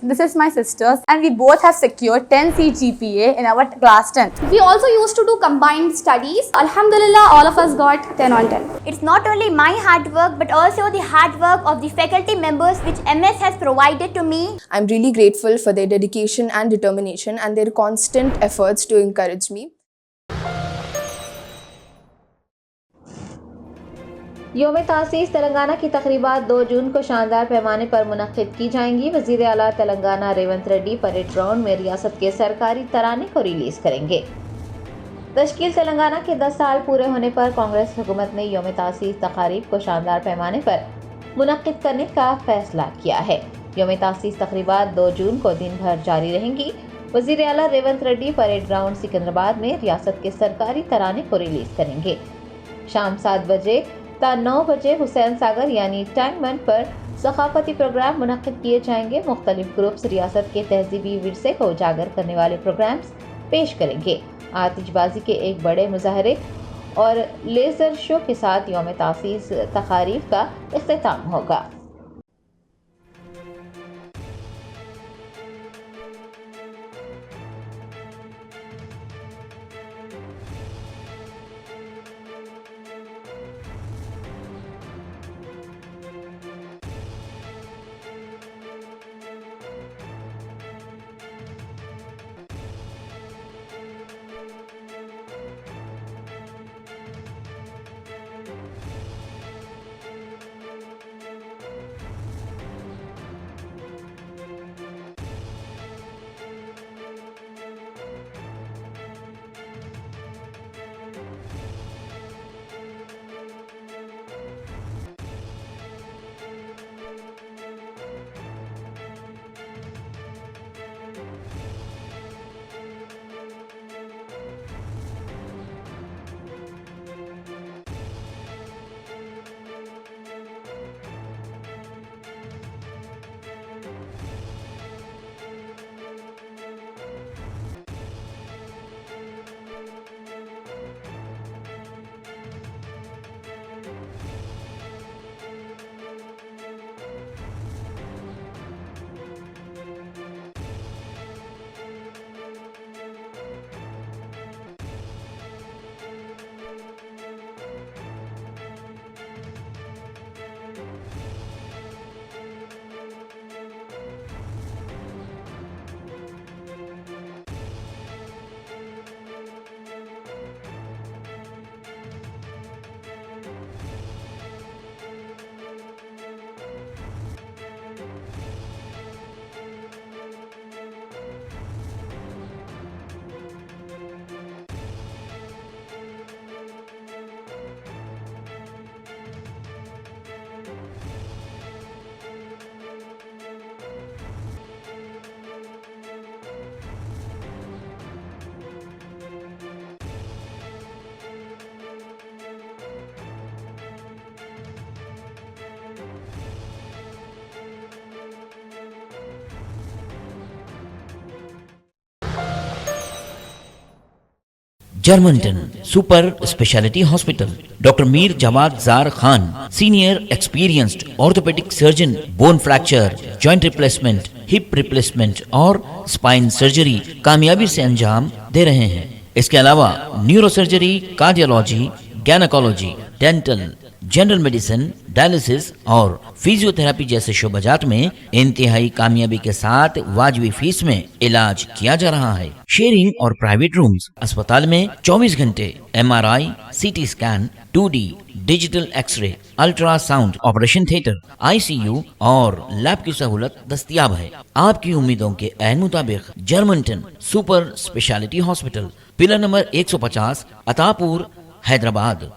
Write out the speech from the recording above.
This is my sister's, and we both have secured 10C GPA in our class 10. We also used to do combined studies. Alhamdulillah, all of us got 10 on 10. It's not only my hard work but also the hard work of the faculty members which MS has provided to me. I'm really grateful for their dedication and determination and their constant efforts to encourage me. योम तासीस तेलंगाना की तकरीबात 2 जून को शानदार पैमाने पर मुनक्किद की जाएंगी। वज़ीर आला तेलंगाना रेवंत रेड्डी परेड ग्राउंड में रियासत के सरकारी तराने को रिलीज़ करेंगे। तश्कील तेलंगाना के 10 साल पूरे होने पर कांग्रेस हुकूमत ने योम तासीस तकारीब को शानदार पैमाने पर मुनक्किद करने का फैसला किया है। योम तासीस तकरीबात 2 जून को दिन भर जारी रहेंगी। वज़ीर आला रेवंत रेड्डी परेड ग्राउंड सिकंदराबाद में रियासत के सरकारी तराने को रिलीज़ करेंगे। शाम 7 बजे 9 बजे हुसैन सागर यानी टैंकबंद पर सकाफती प्रोग्राम मुनक्किद किए जाएंगे। मुख्तलिफ ग्रुप्स रियासत के तहजीबी विरसे को उजागर करने वाले प्रोग्राम्स पेश करेंगे। आतिशबाजी के एक बड़े मुजाहरे और लेज़र शो के साथ यौम तासीस तकारीब का इख्तिताम होगा। Germantown super speciality hospital, doctor Mir Jawad Jar Khan, senior experienced orthopaedic surgeon, bone fracture, joint replacement, hip replacement और स्पाइन सर्जरी कामयाबी से अंजाम दे रहे हैं। इसके अलावा neuro surgery, cardiology, gynaecology, dental, general medicine, dialysis और फिजियोथेरेपी जैसे शोबाजात में इंतहाई कामयाबी के साथ वाजबी फीस में इलाज किया जा रहा है। शेयरिंग और प्राइवेट रूम्स, अस्पताल में 24 घंटे MRI, CT scan, 2D digital x ray, ultrasound, operation theatre, ICU और लैब की सहूलत दस्तयाब है। आपकी उम्मीदों के ऐन मुताबिक Germanton super speciality hospital, pillar number 150, Attapur, Hyderabad.